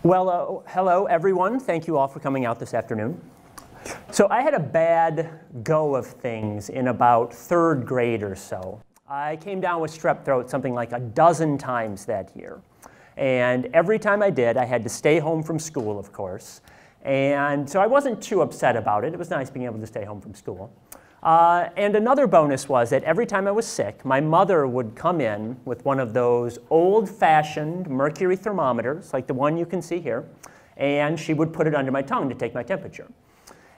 Well, hello everyone. Thank you all for coming out this afternoon. So I had a bad go of things in about third grade or so. I came down with strep throat something like a dozen times that year. And every time I did, I had to stay home from school, of course. And so I wasn't too upset about it. It was nice being able to stay home from school. And another bonus was that every time I was sick, my mother would come in with one of those old-fashioned mercury thermometers, like the one you can see here, and she would put it under my tongue to take my temperature.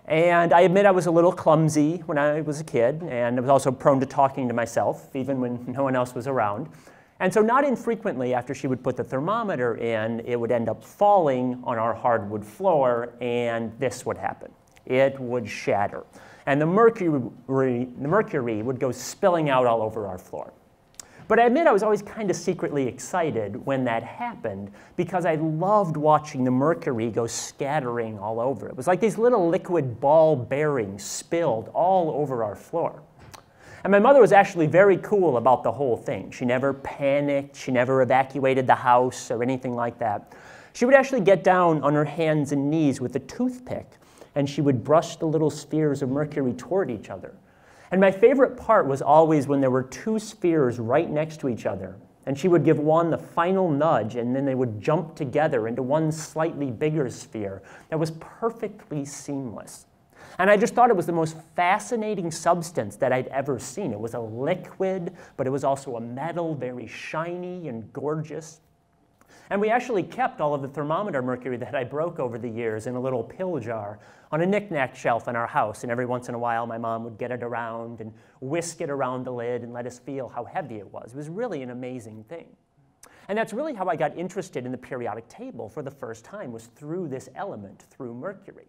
And I admit I was a little clumsy when I was a kid, and I was also prone to talking to myself, even when no one else was around. And so not infrequently, after she would put the thermometer in, it would end up falling on our hardwood floor, and this would happen. It would shatter. And the mercury would go spilling out all over our floor. But I admit I was always kind of secretly excited when that happened because I loved watching the mercury go scattering all over. It was like these little liquid ball bearings spilled all over our floor. And my mother was actually very cool about the whole thing. She never panicked, she never evacuated the house or anything like that. She would actually get down on her hands and knees with a toothpick, and she would brush the little spheres of mercury toward each other. And my favorite part was always when there were two spheres right next to each other, and she would give one the final nudge, and then they would jump together into one slightly bigger sphere that was perfectly seamless. And I just thought it was the most fascinating substance that I'd ever seen. It was a liquid, but it was also a metal, very shiny and gorgeous. And we actually kept all of the thermometer mercury that I broke over the years in a little pill jar on a knick-knack shelf in our house. And every once in a while, my mom would get it around and whisk it around the lid and let us feel how heavy it was. It was really an amazing thing. And that's really how I got interested in the periodic table for the first time, was through this element, through mercury.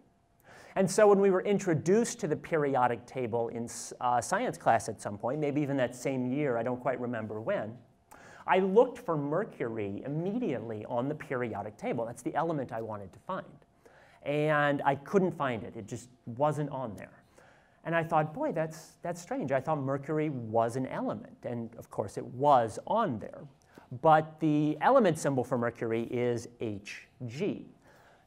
And so when we were introduced to the periodic table in science class at some point, maybe even that same year, I don't quite remember when, I looked for mercury immediately on the periodic table. That's the element I wanted to find. And I couldn't find it. It just wasn't on there. And I thought, boy, that's strange. I thought mercury was an element. And of course, it was on there. But the element symbol for mercury is Hg.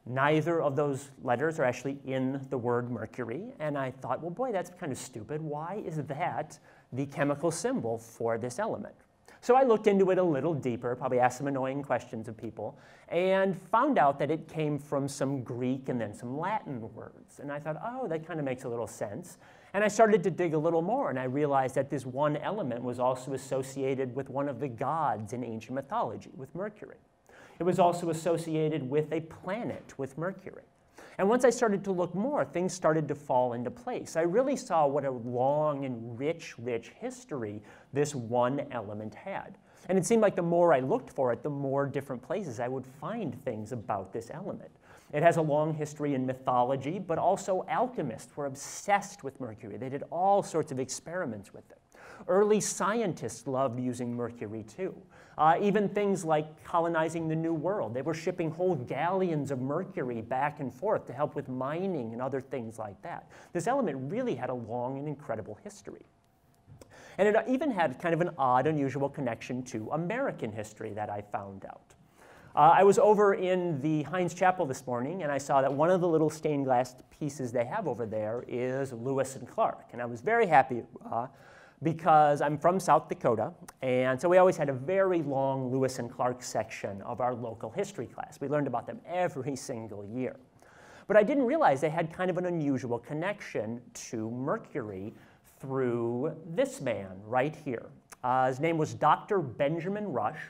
Neither of those letters are actually in the word mercury. And I thought, well, boy, that's kind of stupid. Why is that the chemical symbol for this element? So I looked into it a little deeper, probably asked some annoying questions of people, and found out that it came from some Greek and then some Latin words. And I thought, oh, that kind of makes a little sense. And I started to dig a little more, and I realized that this one element was also associated with one of the gods in ancient mythology, with Mercury. It was also associated with a planet, with Mercury. And once I started to look more, things started to fall into place. I really saw what a long and rich history this one element had. And it seemed like the more I looked for it, the more different places I would find things about this element. It has a long history in mythology, but also alchemists were obsessed with mercury. They did all sorts of experiments with it. Early scientists loved using mercury too. Even things like colonizing the New World. They were shipping whole galleons of mercury back and forth to help with mining and other things like that. This element really had a long and incredible history. And it even had kind of an odd, unusual connection to American history that I found out. I was over in the Heinz Chapel this morning, and I saw that one of the little stained glass pieces they have over there is Lewis and Clark. And I was very happy because I'm from South Dakota, and so we always had a very long Lewis and Clark section of our local history class. We learned about them every single year. But I didn't realize they had kind of an unusual connection to mercury through this man right here. His name was Dr. Benjamin Rush.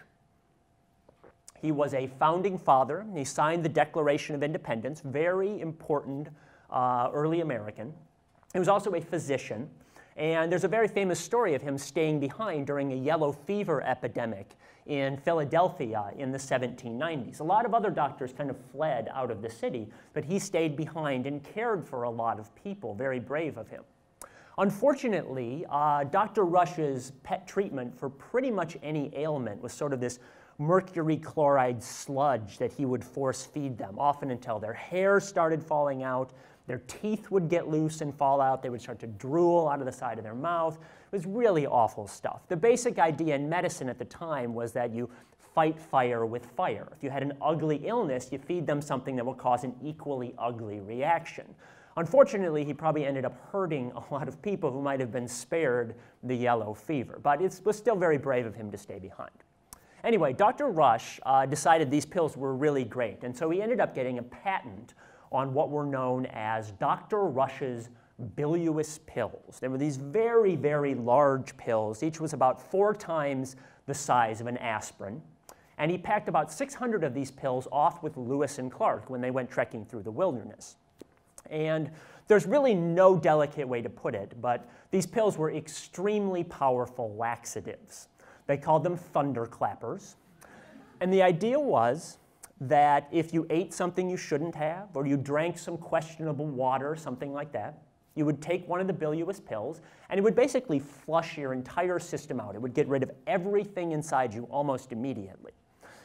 He was a founding father. He signed the Declaration of Independence, very important early American. He was also a physician. And there's a very famous story of him staying behind during a yellow fever epidemic in Philadelphia in the 1790s. A lot of other doctors kind of fled out of the city, but he stayed behind and cared for a lot of people, very brave of him. Unfortunately, Dr. Rush's pet treatment for pretty much any ailment was sort of this mercury chloride sludge that he would force feed them, often until their hair started falling out, their teeth would get loose and fall out, they would start to drool out of the side of their mouth. It was really awful stuff. The basic idea in medicine at the time was that you fight fire with fire. If you had an ugly illness, you feed them something that will cause an equally ugly reaction. Unfortunately, he probably ended up hurting a lot of people who might have been spared the yellow fever, but it was still very brave of him to stay behind. Anyway, Dr. Rush decided these pills were really great, and so he ended up getting a patent on what were known as Dr. Rush's bilious pills. They were these very, very large pills. Each was about 4 times the size of an aspirin. And he packed about 600 of these pills off with Lewis and Clark when they went trekking through the wilderness. And there's really no delicate way to put it, but these pills were extremely powerful laxatives. They called them thunderclappers. And the idea was that if you ate something you shouldn't have, or you drank some questionable water, something like that, you would take one of the bilious pills, and it would basically flush your entire system out. It would get rid of everything inside you almost immediately.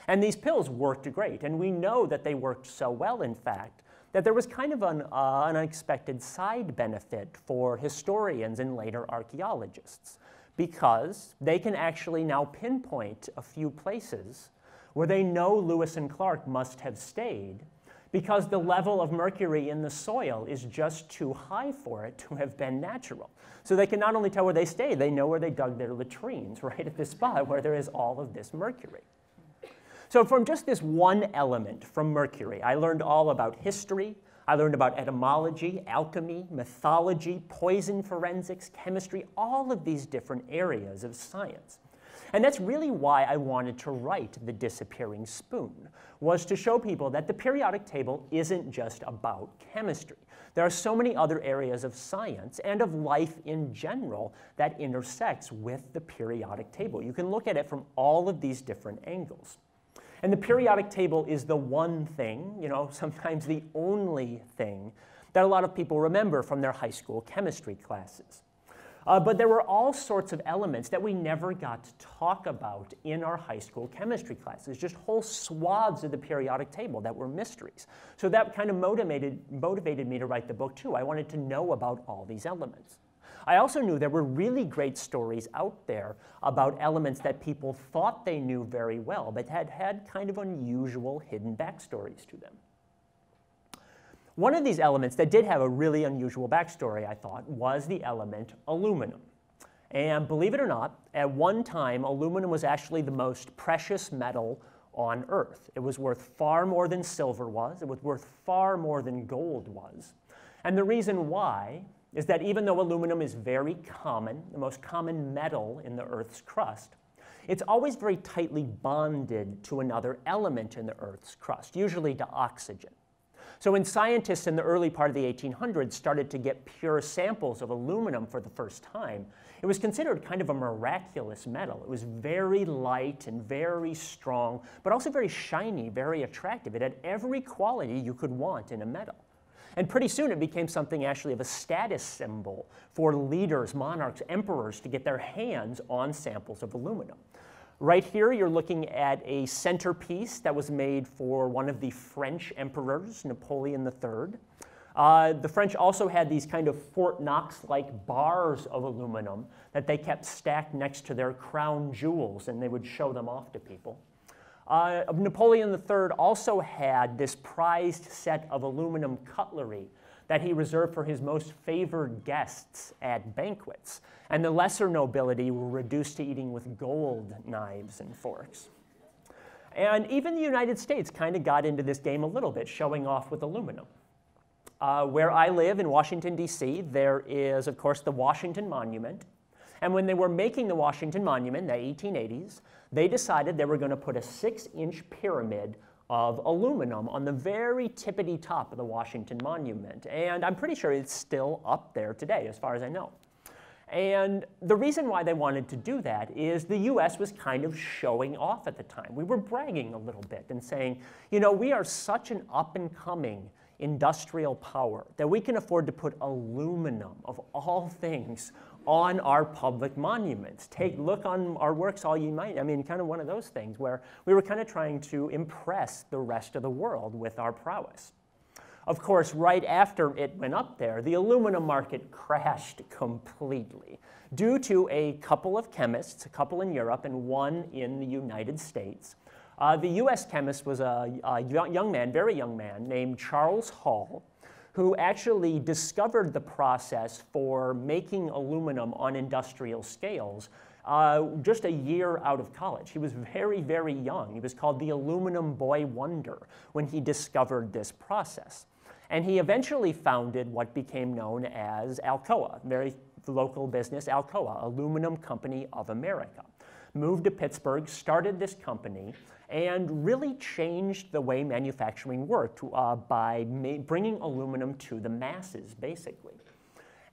And these pills worked great, and we know that they worked so well, in fact, that there was kind of an unexpected side benefit for historians and later archaeologists, because they can actually now pinpoint a few places where they know Lewis and Clark must have stayed, because the level of mercury in the soil is just too high for it to have been natural. So they can not only tell where they stayed, they know where they dug their latrines, right at this spot where there is all of this mercury. So from just this one element, from mercury, I learned all about history, I learned about etymology, alchemy, mythology, poison forensics, chemistry, all of these different areas of science. And that's really why I wanted to write The Disappearing Spoon, was to show people that the periodic table isn't just about chemistry. There are so many other areas of science and of life in general that intersects with the periodic table. You can look at it from all of these different angles. And the periodic table is the one thing, sometimes the only thing, that a lot of people remember from their high school chemistry classes. But there were all sorts of elements that we never got to talk about in our high school chemistry classes, just whole swaths of the periodic table that were mysteries. So that kind of motivated me to write the book too. I wanted to know about all these elements. I also knew there were really great stories out there about elements that people thought they knew very well, but had kind of unusual hidden backstories to them. One of these elements that did have a really unusual backstory, I thought, was the element aluminum. And believe it or not, at one time, aluminum was actually the most precious metal on Earth. It was worth far more than silver was. It was worth far more than gold was. And the reason why is that even though aluminum is very common, the most common metal in the Earth's crust, it's always very tightly bonded to another element in the Earth's crust, usually to oxygen. So when scientists in the early part of the 1800s started to get pure samples of aluminum for the first time, it was considered kind of a miraculous metal. It was very light and very strong, but also very shiny, very attractive. It had every quality you could want in a metal. And pretty soon it became something actually of a status symbol for leaders, monarchs, emperors to get their hands on samples of aluminum. Right here, you're looking at a centerpiece that was made for one of the French emperors, Napoleon III. The French also had these kind of Fort Knox-like bars of aluminum that they kept stacked next to their crown jewels, and they would show them off to people. Napoleon III also had this prized set of aluminum cutlery that he reserved for his most favored guests at banquets. And the lesser nobility were reduced to eating with gold knives and forks. And even the United States kind of got into this game a little bit, showing off with aluminum. Where I live in Washington, D.C., there is, of course, the Washington Monument. And when they were making the Washington Monument in the 1880s, they decided they were going to put a 6-inch pyramid of aluminum on the very tippity top of the Washington Monument. And I'm pretty sure it's still up there today, as far as I know. And the reason why they wanted to do that is the US was kind of showing off at the time. We were bragging a little bit and saying, we are such an up-and-coming industrial power that we can afford to put aluminum, of all things, on our public monuments. Look on our works all you might. Kind of one of those things where we were kind of trying to impress the rest of the world with our prowess. Of course, right after it went up there, the aluminum market crashed completely due to a couple of chemists, a couple in Europe and one in the United States, The US chemist was a young man, very young man, named Charles Hall, who actually discovered the process for making aluminum on industrial scales just a year out of college. He was very, very young. He was called the aluminum boy wonder when he discovered this process. And he eventually founded what became known as Alcoa, very local business, Alcoa, Aluminum Company of America. Moved to Pittsburgh, started this company, and really changed the way manufacturing worked by bringing aluminum to the masses, basically.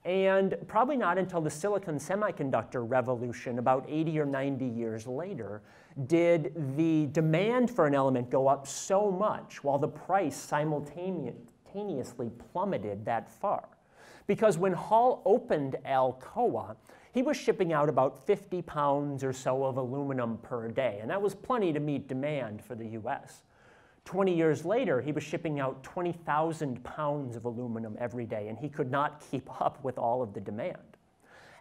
And probably not until the silicon semiconductor revolution, about 80 or 90 years later, did the demand for an element go up so much while the price simultaneously plummeted that far. Because when Hall opened Alcoa, he was shipping out about 50 pounds or so of aluminum per day, and that was plenty to meet demand for the US. 20 years later, he was shipping out 20,000 pounds of aluminum every day, and he could not keep up with all of the demand.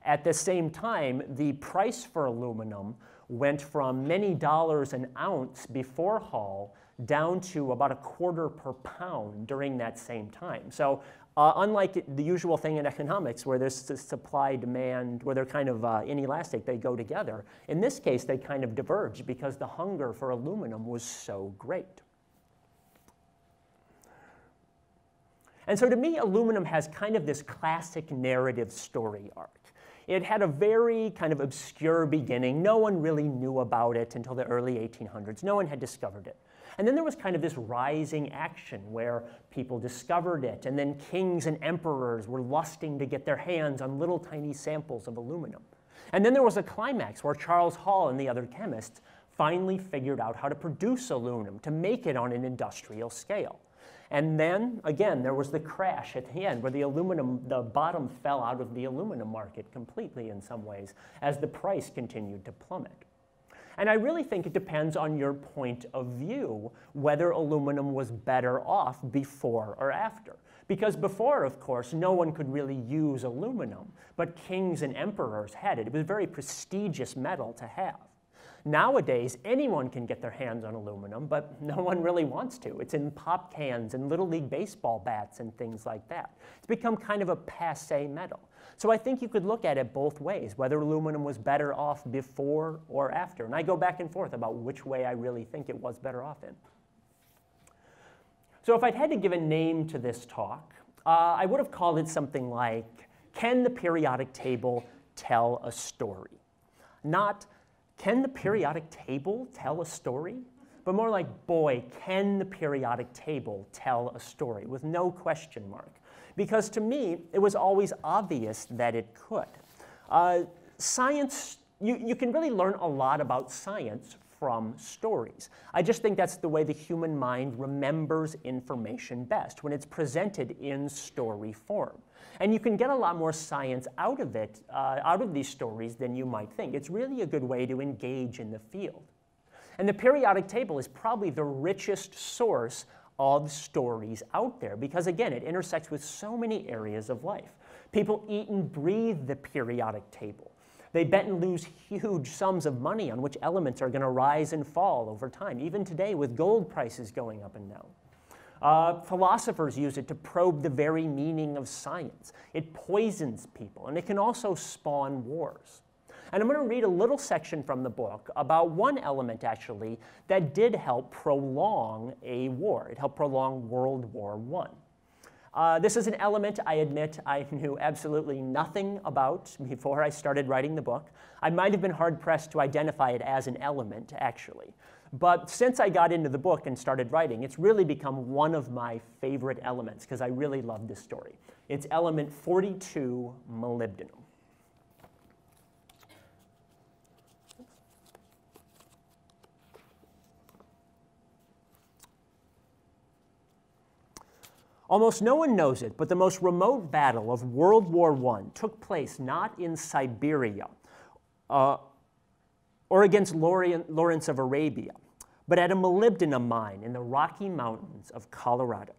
At the same time, the price for aluminum went from many dollars an ounce before Hall down to about $0.25 per pound during that same time. So unlike the usual thing in economics where there's supply, demand, where they're kind of inelastic, they go together. In this case, they kind of diverge because the hunger for aluminum was so great. And so to me, aluminum has kind of this classic narrative story arc. It had a very kind of obscure beginning. No one really knew about it until the early 1800s. No one had discovered it. And then there was kind of this rising action where people discovered it, and then kings and emperors were lusting to get their hands on little tiny samples of aluminum. And then there was a climax where Charles Hall and the other chemists finally figured out how to produce aluminum, to make it on an industrial scale. And then, again, there was the crash at the end where the bottom fell out of the aluminum market completely in some ways as the price continued to plummet. And I really think it depends on your point of view whether aluminum was better off before or after. Because before, of course, no one could really use aluminum, but kings and emperors had it. It was a very prestigious metal to have. Nowadays, anyone can get their hands on aluminum, but no one really wants to. It's in pop cans and Little League baseball bats and things like that. It's become kind of a passé metal. So I think you could look at it both ways, whether aluminum was better off before or after. And I go back and forth about which way I really think it was better off in. So if I'd had to give a name to this talk, I would have called it something like, can the periodic table tell a story? Not, can the periodic table tell a story? But more like, boy, can the periodic table tell a story, with no question mark. Because to me, it was always obvious that it could. Science, you can really learn a lot about science from stories. I just think that's the way the human mind remembers information best, when it's presented in story form. And you can get a lot more science out of it, out of these stories than you might think. It's really a good way to engage in the field. And the periodic table is probably the richest source of stories out there because, again, it intersects with so many areas of life. People eat and breathe the periodic table. They bet and lose huge sums of money on which elements are going to rise and fall over time, even today with gold prices going up and down. Philosophers use it to probe the very meaning of science. It poisons people, and it can also spawn wars. And I'm going to read a little section from the book about one element, actually, that did help prolong a war. It helped prolong World War I. This is an element, I admit, I knew absolutely nothing about before I started writing the book. I might have been hard-pressed to identify it as an element, actually. But since I got into the book and started writing, it's really become one of my favorite elements because I really love this story. It's element 42, molybdenum. Almost no one knows it, but the most remote battle of World War I took place not in Siberia or against Lawrence of Arabia, but at a molybdenum mine in the Rocky Mountains of Colorado.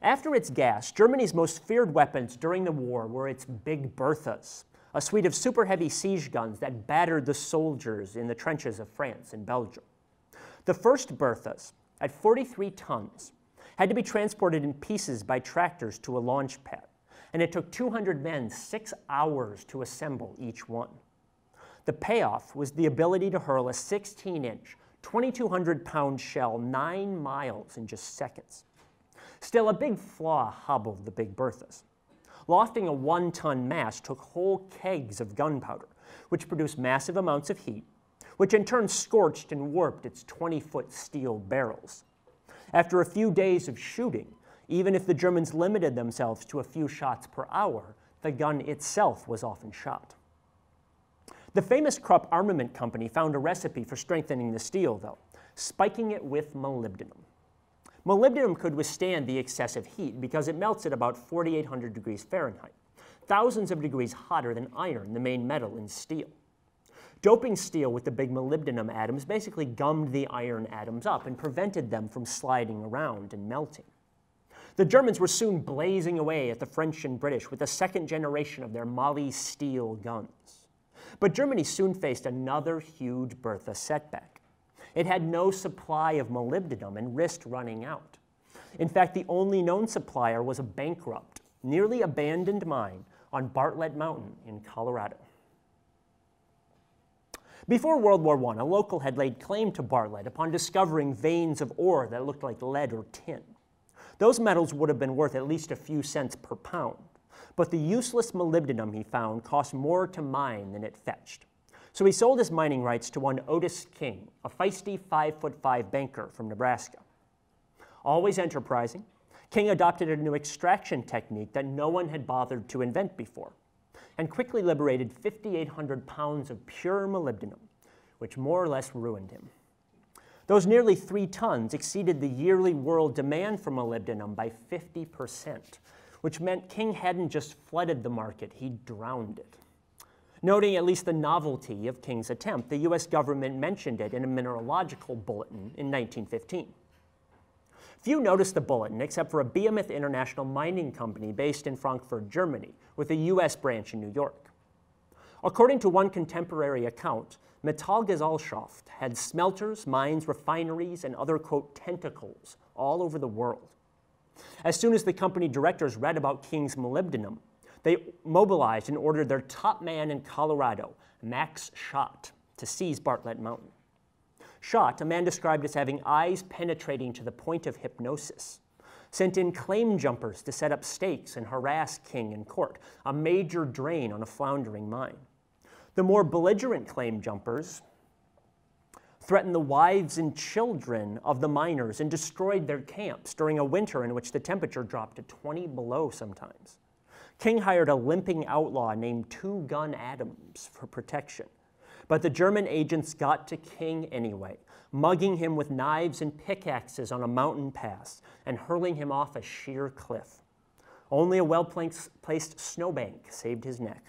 After its gas, Germany's most feared weapons during the war were its Big Berthas, a suite of super heavy siege guns that battered the soldiers in the trenches of France and Belgium. The first Berthas, at 43 tons, had to be transported in pieces by tractors to a launch pad, and it took 200 men 6 hours to assemble each one. The payoff was the ability to hurl a 16-inch, 2,200-pound shell 9 miles in just seconds. Still, a big flaw hobbled the Big Berthas. Lofting a 1-ton mast took whole kegs of gunpowder, which produced massive amounts of heat, which in turn scorched and warped its 20-foot steel barrels. After a few days of shooting, even if the Germans limited themselves to a few shots per hour, the gun itself was often shot. The famous Krupp Armament Company found a recipe for strengthening the steel, though, spiking it with molybdenum. Molybdenum could withstand the excessive heat because it melts at about 4,800 degrees Fahrenheit, thousands of degrees hotter than iron, the main metal in steel. Doping steel with the big molybdenum atoms basically gummed the iron atoms up and prevented them from sliding around and melting. The Germans were soon blazing away at the French and British with the second generation of their Moly steel guns. But Germany soon faced another huge Bertha setback. It had no supply of molybdenum and risked running out. In fact, the only known supplier was a bankrupt, nearly abandoned mine on Bartlett Mountain in Colorado. Before World War I, a local had laid claim to Bartlett upon discovering veins of ore that looked like lead or tin. Those metals would have been worth at least a few cents per pound, but the useless molybdenum he found cost more to mine than it fetched. So he sold his mining rights to one Otis King, a feisty 5'5" banker from Nebraska. Always enterprising, King adopted a new extraction technique that no one had bothered to invent before, and quickly liberated 5,800 pounds of pure molybdenum, which more or less ruined him. Those nearly 3 tons exceeded the yearly world demand for molybdenum by 50%, which meant King hadn't just flooded the market, he drowned it. Noting at least the novelty of King's attempt, the US government mentioned it in a mineralogical bulletin in 1915. Few noticed the bulletin except for a Behemoth International mining company based in Frankfurt, Germany, with a US branch in New York. According to one contemporary account, Metallgesellschaft had smelters, mines, refineries, and other, quote, tentacles all over the world. As soon as the company directors read about King's molybdenum, they mobilized and ordered their top man in Colorado, Max Schott, to seize Bartlett Mountain. Schott, a man described as having eyes penetrating to the point of hypnosis, sent in claim jumpers to set up stakes and harass King in court, a major drain on a floundering mine. The more belligerent claim jumpers threatened the wives and children of the miners and destroyed their camps during a winter in which the temperature dropped to 20 below sometimes. King hired a limping outlaw named Two Gun Adams for protection. But the German agents got to King anyway, mugging him with knives and pickaxes on a mountain pass and hurling him off a sheer cliff. Only a well-placed snowbank saved his neck.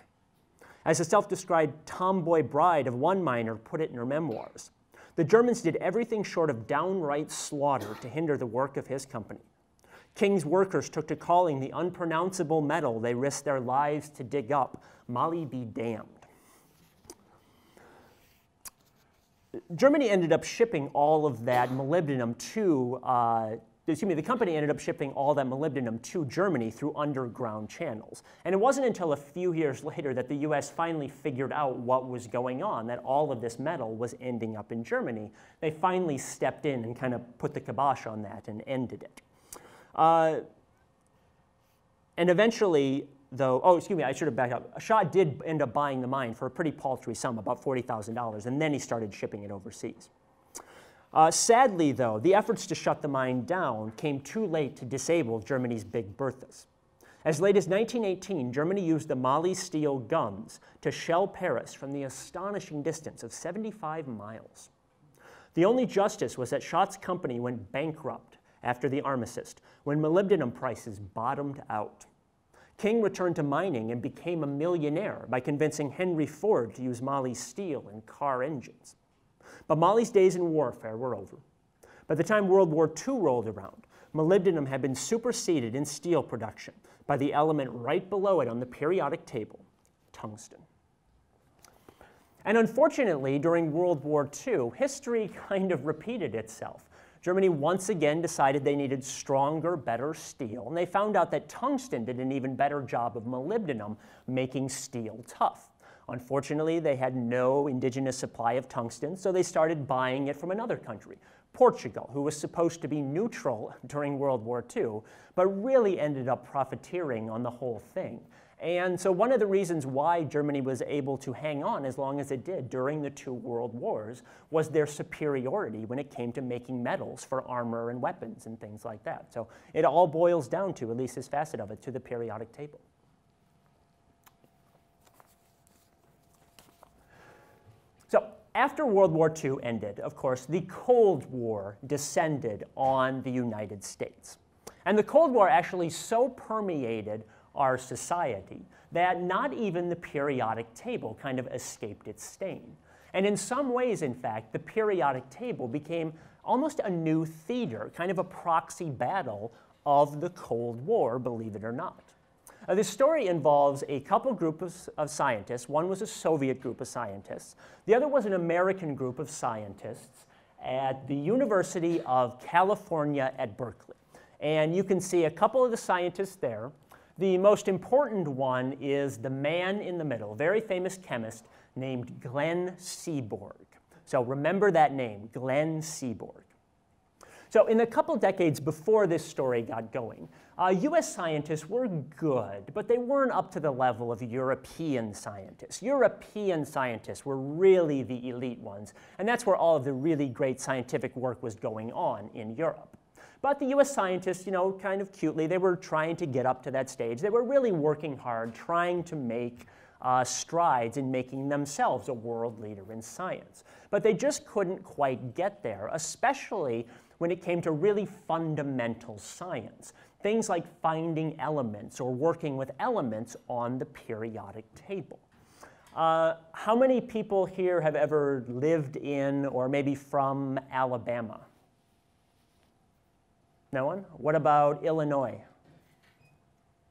As the self-described tomboy bride of one miner put it in her memoirs, the Germans did everything short of downright slaughter to hinder the work of his company. King's workers took to calling the unpronounceable metal they risked their lives to dig up, Molly be damned. Germany ended up shipping all of that molybdenum to, the company ended up shipping all that molybdenum to Germany through underground channels. And it wasn't until a few years later that the US finally figured out what was going on, that all of this metal was ending up in Germany. They finally stepped in and kind of put the kibosh on that and ended it. And eventually, though, I should have backed up. Schott did end up buying the mine for a pretty paltry sum, about $40,000, and then he started shipping it overseas. Sadly, though, the efforts to shut the mine down came too late to disable Germany's Big Berthas. As late as 1918, Germany used the Moly steel guns to shell Paris from the astonishing distance of 75 miles. The only justice was that Schott's company went bankrupt after the armistice, when molybdenum prices bottomed out. King returned to mining and became a millionaire by convincing Henry Ford to use Moly steel in car engines. But Moly's days in warfare were over. By the time World War II rolled around, molybdenum had been superseded in steel production by the element right below it on the periodic table, tungsten. And unfortunately, during World War II, history kind of repeated itself. Germany once again decided they needed stronger, better steel, and they found out that tungsten did an even better job of molybdenum, making steel tough. Unfortunately, they had no indigenous supply of tungsten, so they started buying it from another country, Portugal, who was supposed to be neutral during World War II, but really ended up profiteering on the whole thing. And so one of the reasons why Germany was able to hang on as long as it did during the two world wars was their superiority when it came to making metals for armor and weapons and things like that. So it all boils down to, at least this facet of it, to the periodic table. So after World War II ended, of course, the Cold War descended on the United States. And the Cold War actually so permeated our society that not even the periodic table kind of escaped its stain. And in some ways, in fact, the periodic table became almost a new theater, kind of a proxy battle of the Cold War, believe it or not. This story involves a couple groups of scientists. One was a Soviet group of scientists. The other was an American group of scientists at the University of California at Berkeley. And you can see a couple of the scientists there. The most important one is the man in the middle, a very famous chemist named Glenn Seaborg. So remember that name, Glenn Seaborg. So in the couple decades before this story got going, US scientists were good, but they weren't up to the level of European scientists. European scientists were really the elite ones, and that's where all of the really great scientific work was going on in Europe. But the US scientists, you know, kind of cutely, they were trying to get up to that stage. They were really working hard, trying to make strides in making themselves a world leader in science. But they just couldn't quite get there, especially when it came to really fundamental science. Things like finding elements or working with elements on the periodic table. How many people here have ever lived in or maybe from Alabama? No one? What about Illinois?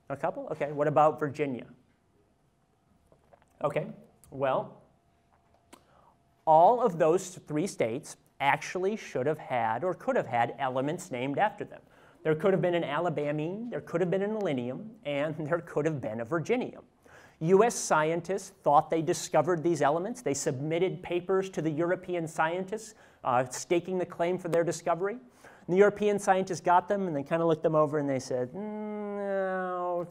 A couple? Okay. What about Virginia? Okay. Well, all of those three states actually should have had or could have had elements named after them. There could have been an Alabamine, there could have been an Illinium, and there could have been a Virginium. US scientists thought they discovered these elements. They submitted papers to the European scientists staking the claim for their discovery. And the European scientists got them, and they kind of looked them over, and they said, no,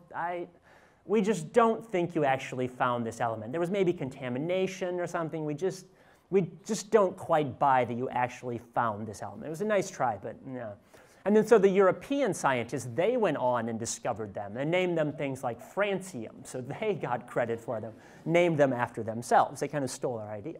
we just don't think you actually found this element. There was maybe contamination or something. We just don't quite buy that you actually found this element. It was a nice try, but no. And then so the European scientists, they went on and discovered them and named them things like francium. So they got credit for them, named them after themselves. They kind of stole our idea.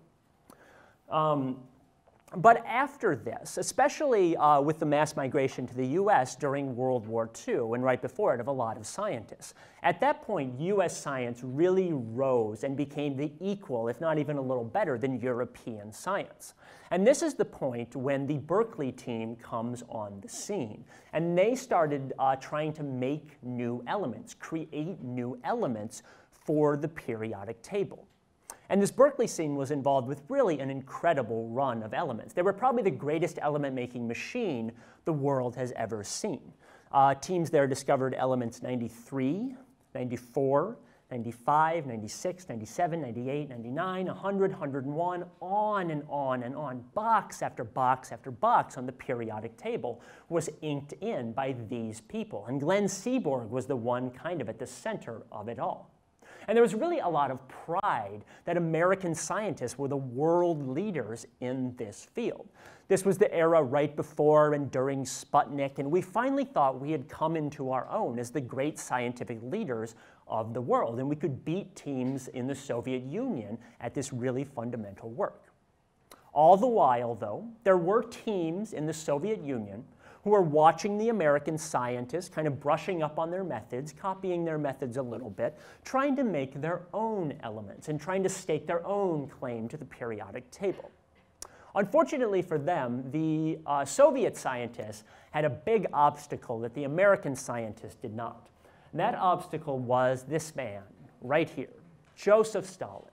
But after this, especially with the mass migration to the US during World War II and right before it of a lot of scientists, at that point, US science really rose and became the equal, if not even a little better, than European science. And this is the point when the Berkeley team comes on the scene. And they started trying to make new elements, create new elements for the periodic table. And this Berkeley scene was involved with really an incredible run of elements. They were probably the greatest element-making machine the world has ever seen. Teams there discovered elements 93, 94, 95, 96, 97, 98, 99, 100, 101, on and on and on. Box after box after box on the periodic table was inked in by these people. And Glenn Seaborg was the one kind of at the center of it all. And there was really a lot of pride that American scientists were the world leaders in this field. This was the era right before and during Sputnik, and we finally thought we had come into our own as the great scientific leaders of the world, and we could beat teams in the Soviet Union at this really fundamental work. All the while, though, there were teams in the Soviet Union who were watching the American scientists, kind of brushing up on their methods, copying their methods a little bit, trying to make their own elements and trying to stake their own claim to the periodic table. Unfortunately for them, the Soviet scientists had a big obstacle that the American scientists did not. And that obstacle was this man right here, Joseph Stalin.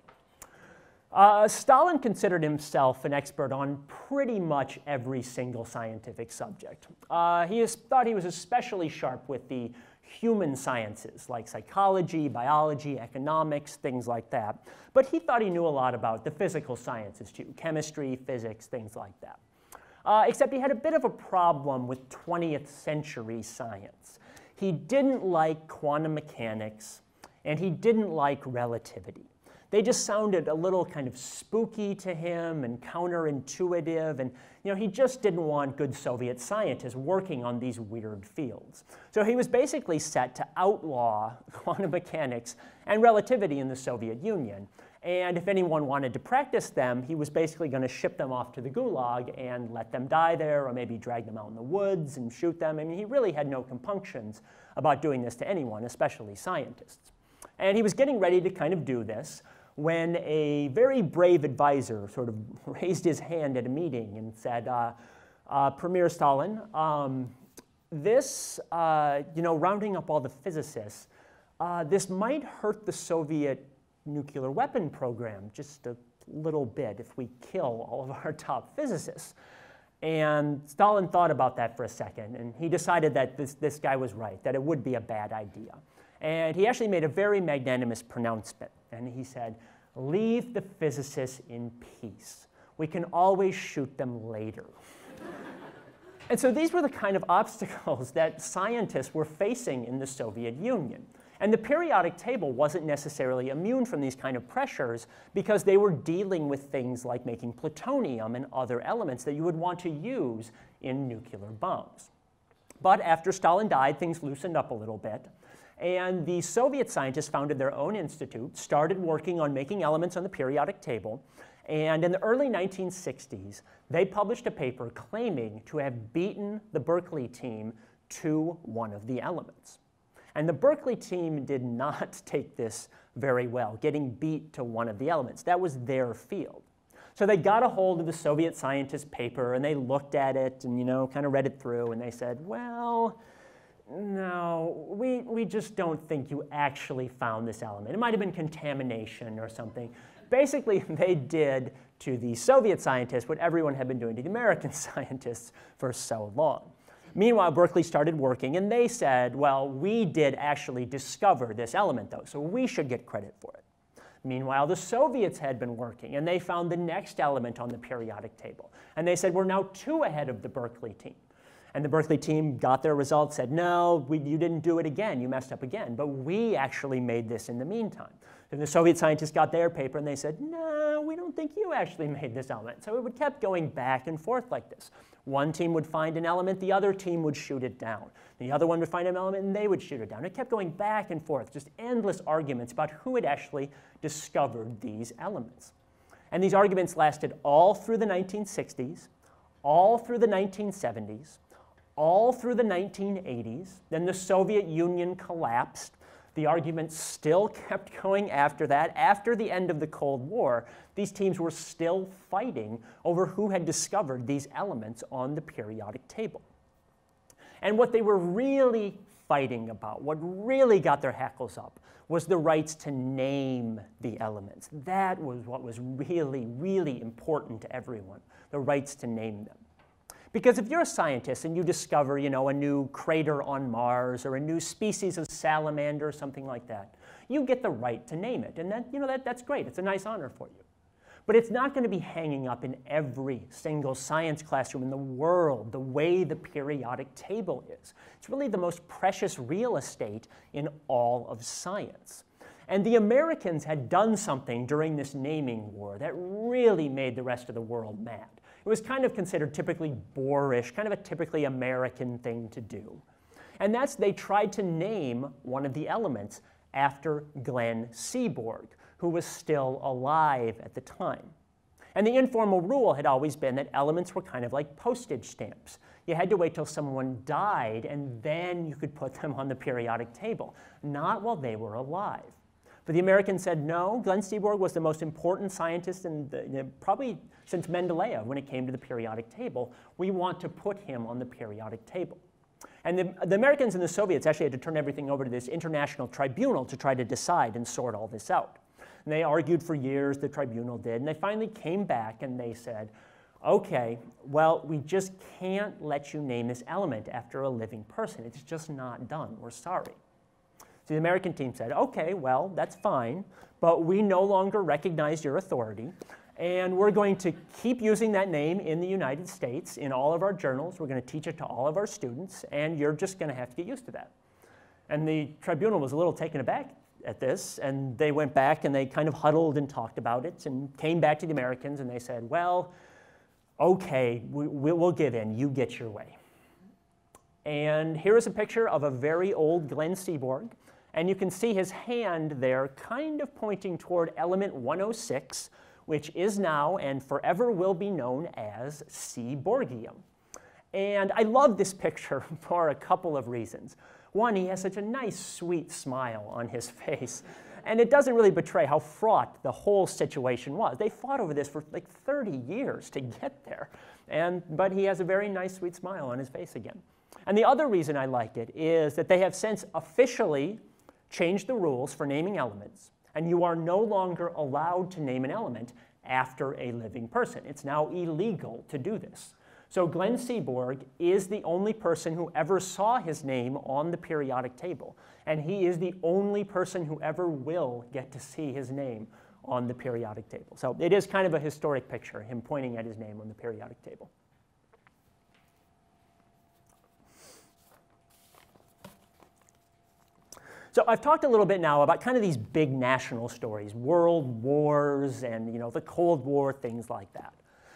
Stalin considered himself an expert on pretty much every single scientific subject. He thought he was especially sharp with the human sciences, like psychology, biology, economics, things like that. But he thought he knew a lot about the physical sciences too, chemistry, physics, things like that. Except he had a bit of a problem with 20th century science. He didn't like quantum mechanics, and he didn't like relativity. They just sounded a little kind of spooky to him and counterintuitive, and he just didn't want good Soviet scientists working on these weird fields. So he was basically set to outlaw quantum mechanics and relativity in the Soviet Union. And if anyone wanted to practice them, he was basically going to ship them off to the Gulag and let them die there, or maybe drag them out in the woods and shoot them. I mean, he really had no compunctions about doing this to anyone, especially scientists. And he was getting ready to kind of do this when a very brave advisor sort of raised his hand at a meeting and said, Premier Stalin, this, rounding up all the physicists, this might hurt the Soviet nuclear weapon program just a little bit if we kill all of our top physicists. And Stalin thought about that for a second, and he decided that this guy was right, that it would be a bad idea. And he actually made a very magnanimous pronouncement. And he said, leave the physicists in peace. We can always shoot them later. And so these were the kind of obstacles that scientists were facing in the Soviet Union. And the periodic table wasn't necessarily immune from these kind of pressures because they were dealing with things like making plutonium and other elements that you would want to use in nuclear bombs. But after Stalin died, things loosened up a little bit. And the Soviet scientists founded their own institute, started working on making elements on the periodic table. And in the early 1960s, they published a paper claiming to have beaten the Berkeley team to one of the elements. And the Berkeley team did not take this very well, getting beat to one of the elements. That was their field. So they got a hold of the Soviet scientist paper, and they looked at it and kind of read it through, and they said, well, no, we just don't think you actually found this element. It might have been contamination or something. Basically, they did to the Soviet scientists what everyone had been doing to the American scientists for so long. Meanwhile, Berkeley started working, and they said, well, we did actually discover this element, though, so we should get credit for it. Meanwhile, the Soviets had been working, and they found the next element on the periodic table. And they said, we're now 2 ahead of the Berkeley team. And the Berkeley team got their results, said, no, you didn't do it again. You messed up again. But we actually made this in the meantime. And the Soviet scientists got their paper, and they said, no, we don't think you actually made this element. So it kept going back and forth like this. One team would find an element, the other team would shoot it down. The other one would find an element, and they would shoot it down. It kept going back and forth, just endless arguments about who had actually discovered these elements. And these arguments lasted all through the 1960s, all through the 1970s, all through the 1980s. Then the Soviet Union collapsed. The arguments still kept going after that. After the end of the Cold War, these teams were still fighting over who had discovered these elements on the periodic table. And what they were really fighting about, what really got their hackles up, was the rights to name the elements. That was what was really, really important to everyone, the rights to name them. Because if you're a scientist and you discover, a new crater on Mars or a new species of salamander or something like that, you get the right to name it. And that's great. It's a nice honor for you. But it's not going to be hanging up in every single science classroom in the world the way the periodic table is. It's really the most precious real estate in all of science. And the Americans had done something during this naming war that really made the rest of the world mad. It was kind of considered typically boorish, kind of a typically American thing to do. And that's they tried to name one of the elements after Glenn Seaborg, who was still alive at the time. And the informal rule had always been that elements were kind of like postage stamps. You had to wait till someone died, and then you could put them on the periodic table, not while they were alive. But the Americans said, no, Glenn Seaborg was the most important scientist probably since Mendeleev when it came to the periodic table. We want to put him on the periodic table. And the Americans and the Soviets actually had to turn everything over to this international tribunal to try to decide and sort all this out. And they argued for years, the tribunal did, and they finally came back and they said, okay, well, we just can't let you name this element after a living person. It's just not done. We're sorry. So the American team said, okay, well, that's fine, but we no longer recognize your authority, and we're going to keep using that name in the United States in all of our journals. We're going to teach it to all of our students, and you're just going to have to get used to that. And the tribunal was a little taken aback at this, and they went back and they kind of huddled and talked about it and came back to the Americans and they said, well, okay, we'll give in. You get your way. And here is a picture of a very old Glenn Seaborg. And you can see his hand there kind of pointing toward element 106, which is now and forever will be known as Seaborgium. And I love this picture for a couple of reasons. One, he has such a nice, sweet smile on his face. And it doesn't really betray how fraught the whole situation was. They fought over this for like 30 years to get there. But he has a very nice, sweet smile on his face again. And the other reason I like it is that they have since officially changed the rules for naming elements. And you are no longer allowed to name an element after a living person. It's now illegal to do this. So Glenn Seaborg is the only person who ever saw his name on the periodic table. And he is the only person who ever will get to see his name on the periodic table. So it is kind of a historic picture, him pointing at his name on the periodic table. So I've talked a little bit now about kind of these big national stories, world wars and the Cold War, things like that.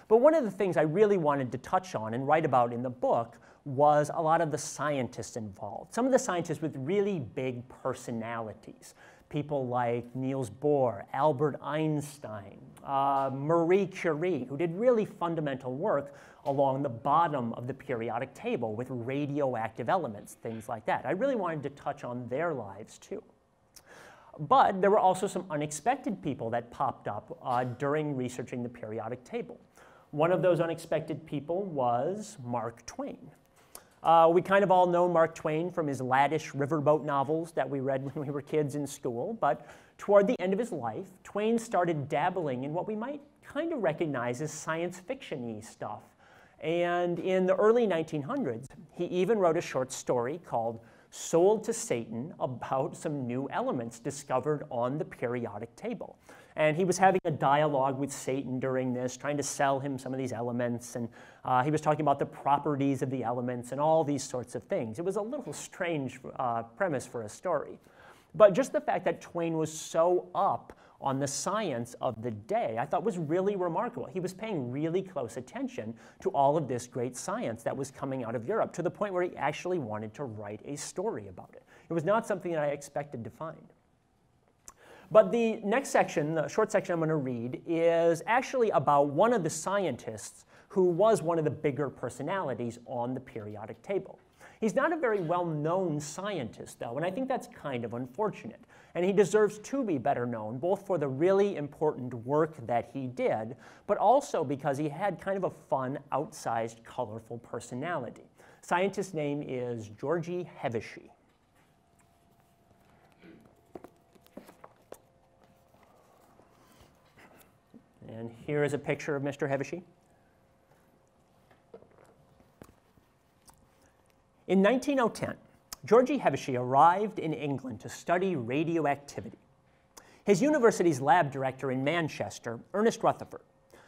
But one of the things I really wanted to touch on and write about in the book was a lot of the scientists involved. Some of the scientists with really big personalities. People like Niels Bohr, Albert Einstein, Marie Curie, who did really fundamental work along the bottom of the periodic table with radioactive elements, things like that. I really wanted to touch on their lives too. But there were also some unexpected people that popped up during researching the periodic table. One of those unexpected people was Mark Twain. We kind of all know Mark Twain from his laddish riverboat novels that we read when we were kids in school, but toward the end of his life, Twain started dabbling in what we might kind of recognize as science fiction-y stuff. And in the early 1900s, he even wrote a short story called Sold to Satan about some new elements discovered on the periodic table. And he was having a dialogue with Satan during this, trying to sell him some of these elements. And he was talking about the properties of the elements and all these sorts of things. It was a little strange premise for a story. But just the fact that Twain was so up on the science of the day, I thought was really remarkable. He was paying really close attention to all of this great science that was coming out of Europe, to the point where he actually wanted to write a story about it. It was not something that I expected to find. But the next section, the short section I'm going to read, is actually about one of the scientists who was one of the bigger personalities on the periodic table. He's not a very well-known scientist, though, and I think that's kind of unfortunate. And he deserves to be better known, both for the really important work that he did, but also because he had kind of a fun, outsized, colorful personality. Scientist's name is Georgy Hevesy. And here is a picture of Mr. Hevesy. In 1910, Georgy Hevesy arrived in England to study radioactivity. His university's lab director in Manchester, Ernest Rutherford,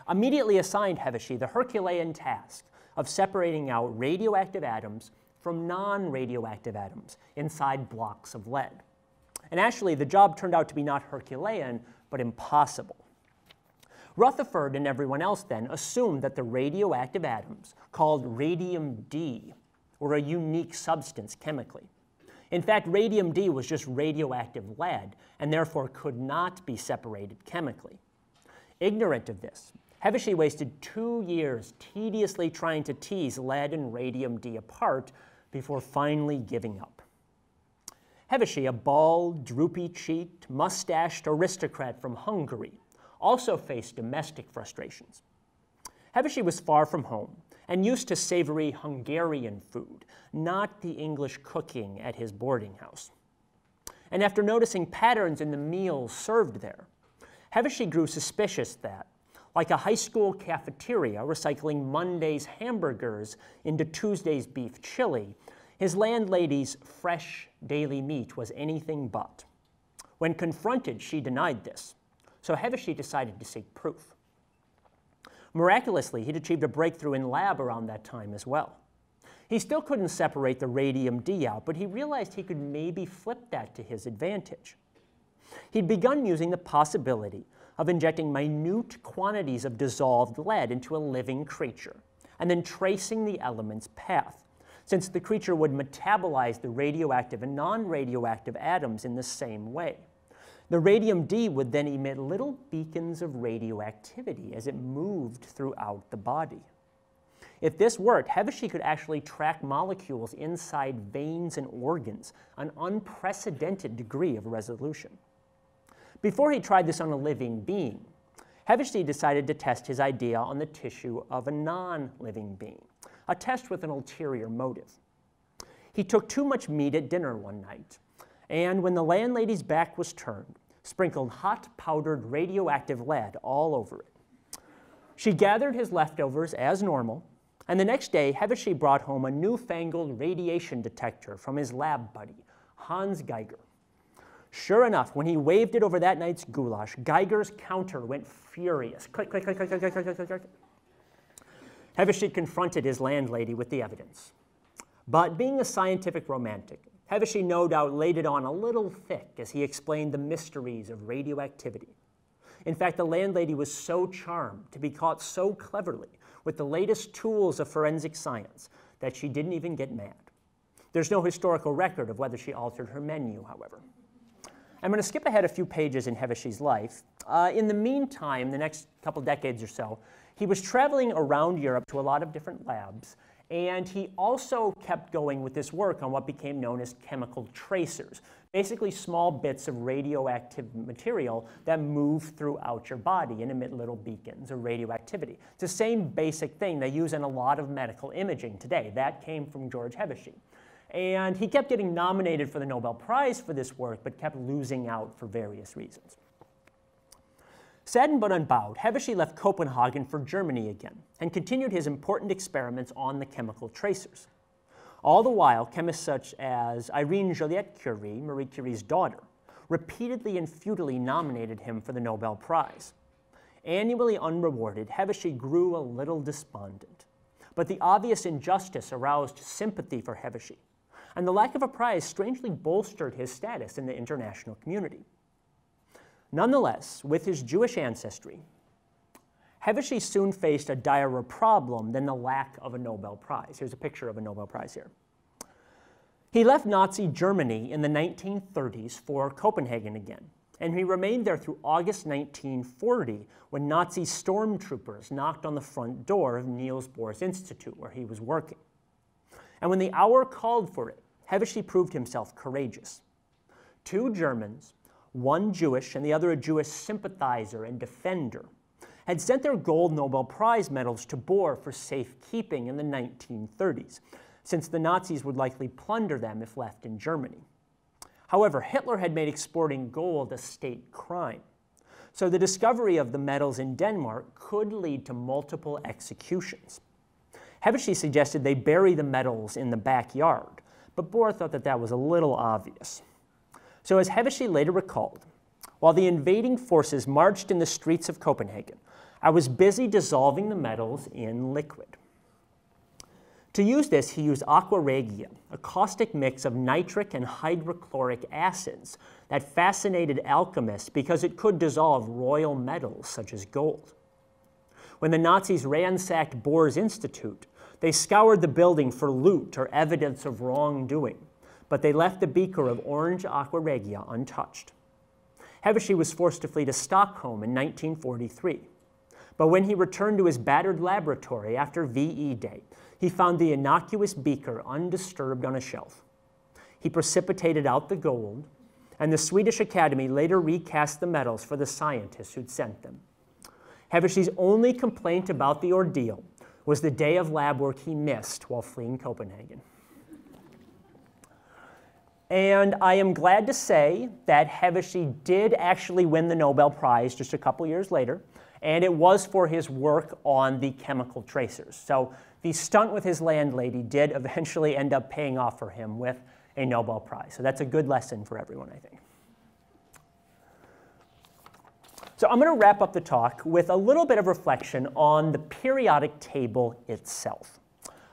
immediately assigned Hevesy the Herculean task of separating out radioactive atoms from non-radioactive atoms inside blocks of lead. And actually, the job turned out to be not Herculean, but impossible. Rutherford and everyone else then assumed that the radioactive atoms, called radium-D, were a unique substance chemically. In fact, radium-D was just radioactive lead, and therefore could not be separated chemically. Ignorant of this, Hevesy wasted 2 years tediously trying to tease lead and radium-D apart before finally giving up. Hevesy, a bald, droopy-cheeked, mustached aristocrat from Hungary, also faced domestic frustrations. Hevesy was far from home and used to savory Hungarian food, not the English cooking at his boarding house. And after noticing patterns in the meals served there, Hevesy grew suspicious that, like a high school cafeteria recycling Monday's hamburgers into Tuesday's beef chili, his landlady's fresh daily meat was anything but. When confronted, she denied this, so Hevesy decided to seek proof. Miraculously, he'd achieved a breakthrough in lab around that time as well. He still couldn't separate the radium-D out, but he realized he could maybe flip that to his advantage. He'd begun using the possibility of injecting minute quantities of dissolved lead into a living creature, and then tracing the element's path, since the creature would metabolize the radioactive and non-radioactive atoms in the same way. The radium-D would then emit little beacons of radioactivity as it moved throughout the body. If this worked, Hevesy could actually track molecules inside veins and organs, an unprecedented degree of resolution. Before he tried this on a living being, Hevesy decided to test his idea on the tissue of a non-living being, a test with an ulterior motive. He took too much meat at dinner one night, and when the landlady's back was turned, sprinkled hot powdered radioactive lead all over it. She gathered his leftovers as normal, and the next day Hevesy brought home a newfangled radiation detector from his lab buddy, Hans Geiger. Sure enough, when he waved it over that night's goulash, Geiger's counter went furious. Click, click, click, click, click, click, click, click, click. Hevesy confronted his landlady with the evidence. But being a scientific romantic, Hevesy no doubt laid it on a little thick as he explained the mysteries of radioactivity. In fact, the landlady was so charmed to be caught so cleverly with the latest tools of forensic science that she didn't even get mad. There's no historical record of whether she altered her menu, however. I'm going to skip ahead a few pages in Hevesy's life. In the meantime, the next couple decades or so, he was traveling around Europe to a lot of different labs, and he also kept going with this work on what became known as chemical tracers, basically small bits of radioactive material that move throughout your body and emit little beacons of radioactivity. It's the same basic thing they use in a lot of medical imaging today. That came from George Hevesy. And he kept getting nominated for the Nobel Prize for this work, but kept losing out for various reasons. Saddened but unbowed, Hevesy left Copenhagen for Germany again and continued his important experiments on the chemical tracers. All the while, chemists such as Irene Joliette Curie, Marie Curie's daughter, repeatedly and futilely nominated him for the Nobel Prize. Annually unrewarded, Hevesy grew a little despondent. But the obvious injustice aroused sympathy for Hevesy, and the lack of a prize strangely bolstered his status in the international community. Nonetheless, with his Jewish ancestry, Hevesy soon faced a direr problem than the lack of a Nobel Prize. Here's a picture of a Nobel Prize here. He left Nazi Germany in the 1930s for Copenhagen again, and he remained there through August 1940 when Nazi stormtroopers knocked on the front door of Niels Bohr's Institute where he was working. And when the hour called for it, Hevesy proved himself courageous. 2 Germans, one Jewish and the other a Jewish sympathizer and defender, had sent their gold Nobel Prize medals to Bohr for safekeeping in the 1930s, since the Nazis would likely plunder them if left in Germany. However, Hitler had made exporting gold a state crime, so the discovery of the medals in Denmark could lead to multiple executions. Hevesy suggested they bury the medals in the backyard, but Bohr thought that that was a little obvious. So as Hevesy later recalled, while the invading forces marched in the streets of Copenhagen, I was busy dissolving the metals in liquid. To use this, he used aqua regia, a caustic mix of nitric and hydrochloric acids that fascinated alchemists because it could dissolve royal metals such as gold. When the Nazis ransacked Bohr's Institute, they scoured the building for loot or evidence of wrongdoing, but they left the beaker of orange aqua regia untouched. Hevesy was forced to flee to Stockholm in 1943. But when he returned to his battered laboratory after VE Day, he found the innocuous beaker undisturbed on a shelf. He precipitated out the gold, and the Swedish Academy later recast the medals for the scientists who'd sent them. Hevesy's only complaint about the ordeal was the day of lab work he missed while fleeing Copenhagen. And I am glad to say that Hevesy did actually win the Nobel Prize just a couple years later, and it was for his work on the chemical tracers. So the stunt with his landlady did eventually end up paying off for him with a Nobel Prize. So that's a good lesson for everyone, I think. So I'm going to wrap up the talk with a little bit of reflection on the periodic table itself.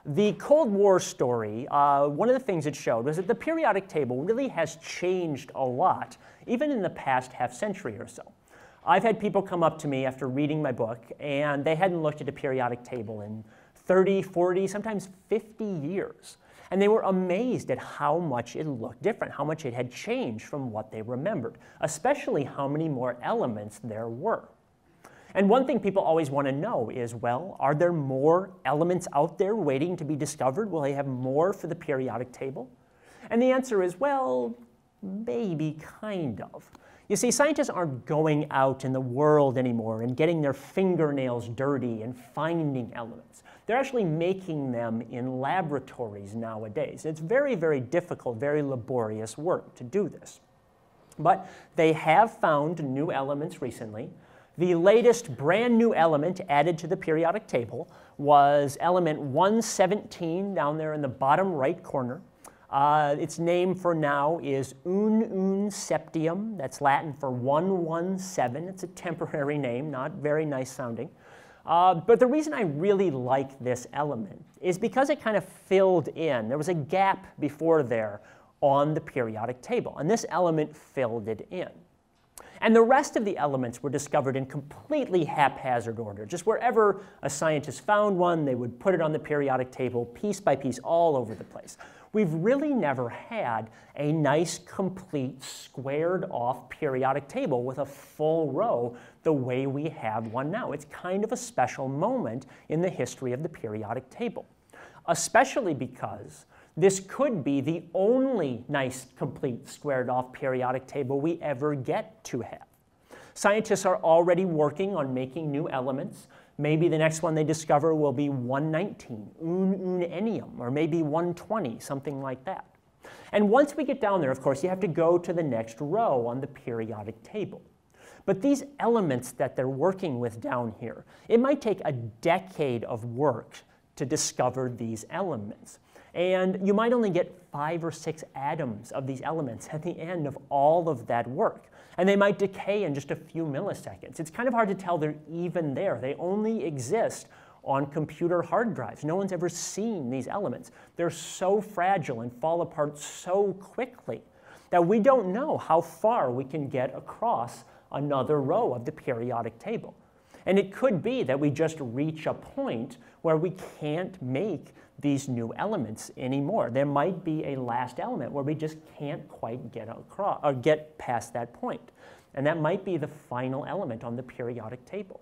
The Cold War story, one of the things it showed was that the periodic table really has changed a lot, even in the past half century or so. I've had people come up to me after reading my book, and they hadn't looked at a periodic table in 30, 40, sometimes 50 years. And they were amazed at how much it looked different, how much it had changed from what they remembered, especially how many more elements there were. And one thing people always want to know is, well, are there more elements out there waiting to be discovered? Will they have more for the periodic table? And the answer is, well, maybe kind of. You see, scientists aren't going out in the world anymore and getting their fingernails dirty and finding elements. They're actually making them in laboratories nowadays. It's very, very difficult, very laborious work to do this. But they have found new elements recently. The latest brand new element added to the periodic table was element 117 down there in the bottom right corner. Its name for now is un septium. That's Latin for 117. It's a temporary name, not very nice sounding. But the reason I really like this element is because it kind of filled in. There was a gap before there on the periodic table, and this element filled it in. And the rest of the elements were discovered in completely haphazard order. Just wherever a scientist found one, they would put it on the periodic table piece by piece all over the place. We've really never had a nice, complete, squared-off periodic table with a full row the way we have one now. It's kind of a special moment in the history of the periodic table, especially because this could be the only nice, complete, squared-off periodic table we ever get to have. Scientists are already working on making new elements. Maybe the next one they discover will be 119, unenium, or maybe 120, something like that. And once we get down there, of course, you have to go to the next row on the periodic table. But these elements that they're working with down here, it might take a decade of work to discover these elements. And you might only get 5 or 6 atoms of these elements at the end of all of that work. And they might decay in just a few milliseconds. It's kind of hard to tell they're even there. They only exist on computer hard drives. No one's ever seen these elements. They're so fragile and fall apart so quickly that we don't know how far we can get across another row of the periodic table. And it could be that we just reach a point where we can't make these new elements anymore. There might be a last element where we just can't quite get across or get past that point. And that might be the final element on the periodic table.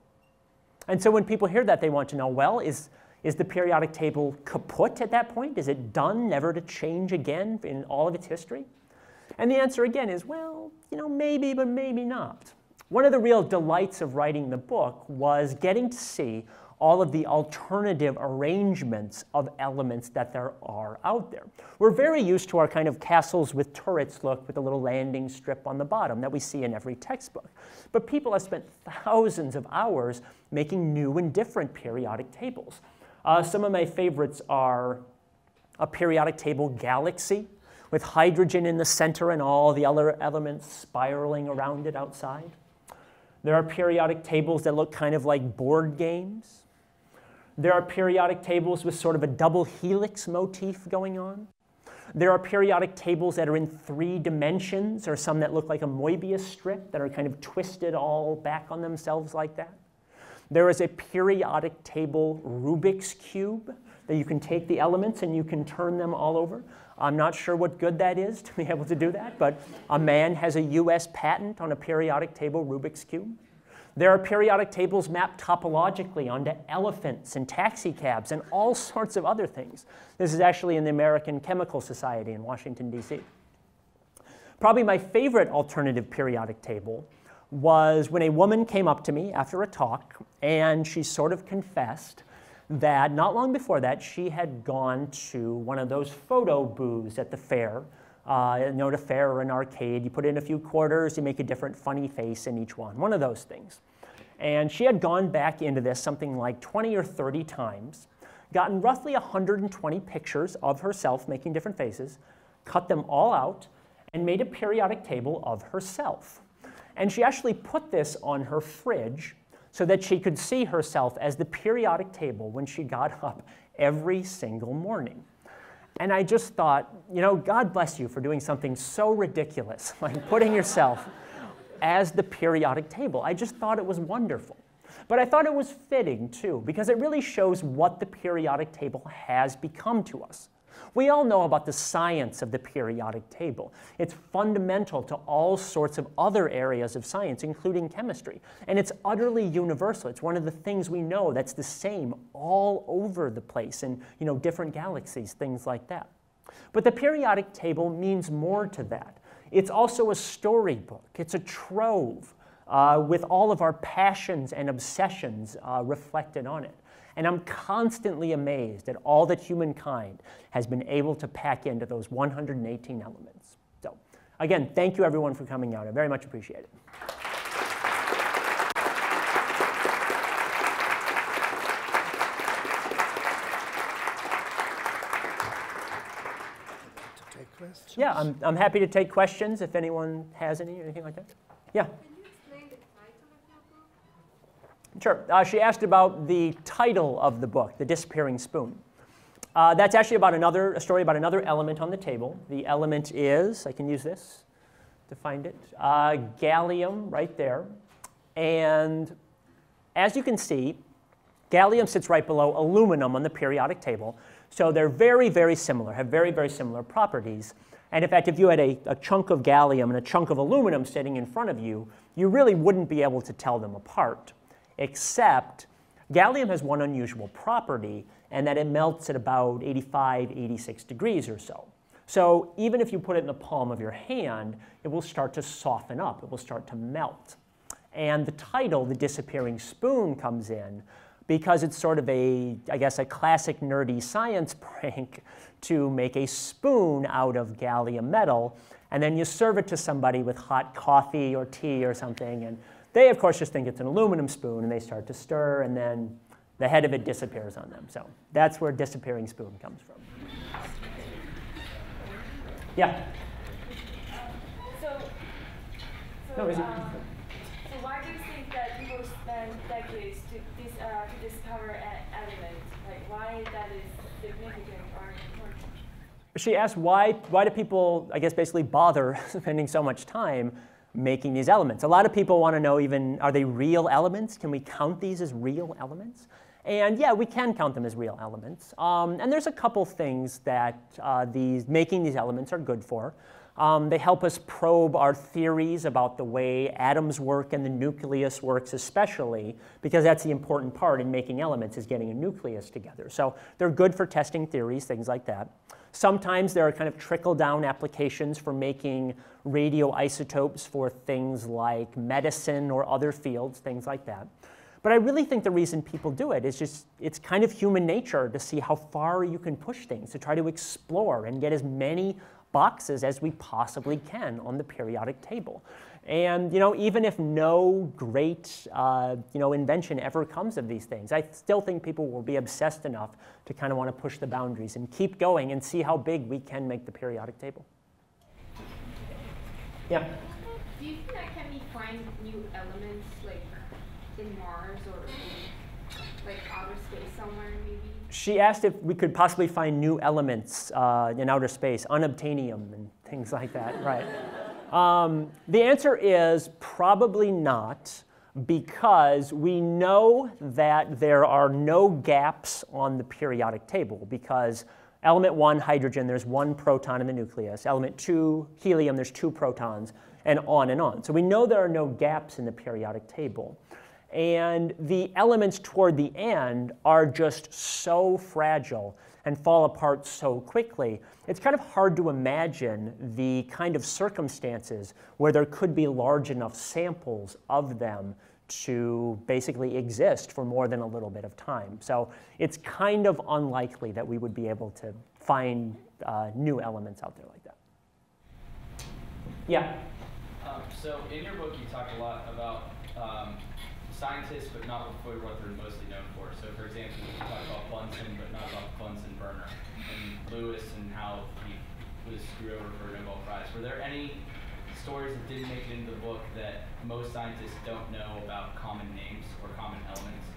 And so when people hear that, they want to know, well, is the periodic table kaput at that point? Is it done, never to change again in all of its history? And the answer again is, well, maybe, but maybe not. One of the real delights of writing the book was getting to see all of the alternative arrangements of elements that there are out there. We're very used to our kind of castles with turrets look with a little landing strip on the bottom that we see in every textbook. But people have spent thousands of hours making new and different periodic tables. Some of my favorites are a periodic table galaxy with hydrogen in the center and all the other elements spiraling around it outside. There are periodic tables that look kind of like board games. There are periodic tables with sort of a double helix motif going on. There are periodic tables that are in 3 dimensions, or some that look like a Mobius strip that are kind of twisted all back on themselves like that. There is a periodic table Rubik's Cube that you can take the elements and you can turn them all over. I'm not sure what good that is to be able to do that, but a man has a US patent on a periodic table Rubik's Cube. There are periodic tables mapped topologically onto elephants and taxi cabs and all sorts of other things. This is actually in the American Chemical Society in Washington, D.C. Probably my favorite alternative periodic table was when a woman came up to me after a talk and she sort of confessed that not long before that she had gone to one of those photo booths at the fair at a fair or an arcade. You put in a few quarters, you make a different funny face in each one of those things. And she had gone back into this something like 20 or 30 times, gotten roughly 120 pictures of herself making different faces, cut them all out, and made a periodic table of herself. And she actually put this on her fridge so that she could see herself as the periodic table when she got up every single morning. And I just thought, God bless you for doing something so ridiculous, like putting yourself as the periodic table. I just thought it was wonderful. But I thought it was fitting, too, because it really shows what the periodic table has become to us. We all know about the science of the periodic table. It's fundamental to all sorts of other areas of science, including chemistry. And it's utterly universal. It's one of the things we know that's the same all over the place in different galaxies, things like that. But the periodic table means more to that. It's also a storybook. It's a trove with all of our passions and obsessions reflected on it. And I'm constantly amazed at all that humankind has been able to pack into those 118 elements. So again, thank you everyone for coming out. I very much appreciate it. Yeah, I'm happy to take questions if anyone has any or anything like that. Yeah. Sure. She asked about the title of the book, The Disappearing Spoon. That's actually about a story about another element on the table. The element is, I can use this to find it, gallium right there. And as you can see, gallium sits right below aluminum on the periodic table. So they're very, very similar, have very, very similar properties. And in fact, if you had a chunk of gallium and a chunk of aluminum sitting in front of you, you really wouldn't be able to tell them apart. Except gallium has one unusual property, and that it melts at about 85, 86 degrees or so. So even if you put it in the palm of your hand, it will start to soften up. It will start to melt. And the title, The Disappearing Spoon, comes in because it's sort of a classic nerdy science prank to make a spoon out of gallium metal, and then you serve it to somebody with hot coffee or tea or something, and they, of course, just think it's an aluminum spoon, and they start to stir, and then the head of it disappears on them. So that's where disappearing spoon comes from. Yeah? So why do you think that people spend decades to discover an element? Like, why that is significant or important? She asked why do people, basically bother spending so much time making these elements. A lot of people want to know even, are they real elements? Can we count these as real elements? And yeah, we can count them as real elements. And there's a couple things that making these elements are good for. They help us probe our theories about the way atoms work and the nucleus works especially, because that's the important part in making elements, is getting a nucleus together. So they're good for testing theories, things like that. Sometimes there are kind of trickle-down applications for making radioisotopes for things like medicine or other fields, things like that. But I really think the reason people do it is just, it's kind of human nature to see how far you can push things, to try to explore and get as many boxes as we possibly can on the periodic table. And even if no great invention ever comes of these things, I still think people will be obsessed enough to kind of want to push the boundaries and keep going and see how big we can make the periodic table. Yeah? Do you think that can we find new elements like in Mars or in like outer space somewhere maybe? She asked if we could possibly find new elements in outer space, unobtainium and things like that, right? The answer is probably not, because we know that there are no gaps on the periodic table, because element 1, hydrogen, there's 1 proton in the nucleus. Element 2, helium, there's 2 protons, and on and on. So we know there are no gaps in the periodic table. And the elements toward the end are just so fragile and fall apart so quickly, it's kind of hard to imagine the kind of circumstances where there could be large enough samples of them to basically exist for more than a little bit of time. So it's kind of unlikely that we would be able to find new elements out there like that. Yeah. So in your book, you talk a lot about scientists, but not for what they're mostly known for. So for example, you talk about Bunsen, but not about the Bunsen burner, and Lewis and how he was screwed over for a Nobel Prize. Were there any stories that didn't make it into the book that most scientists don't know about common names or common elements?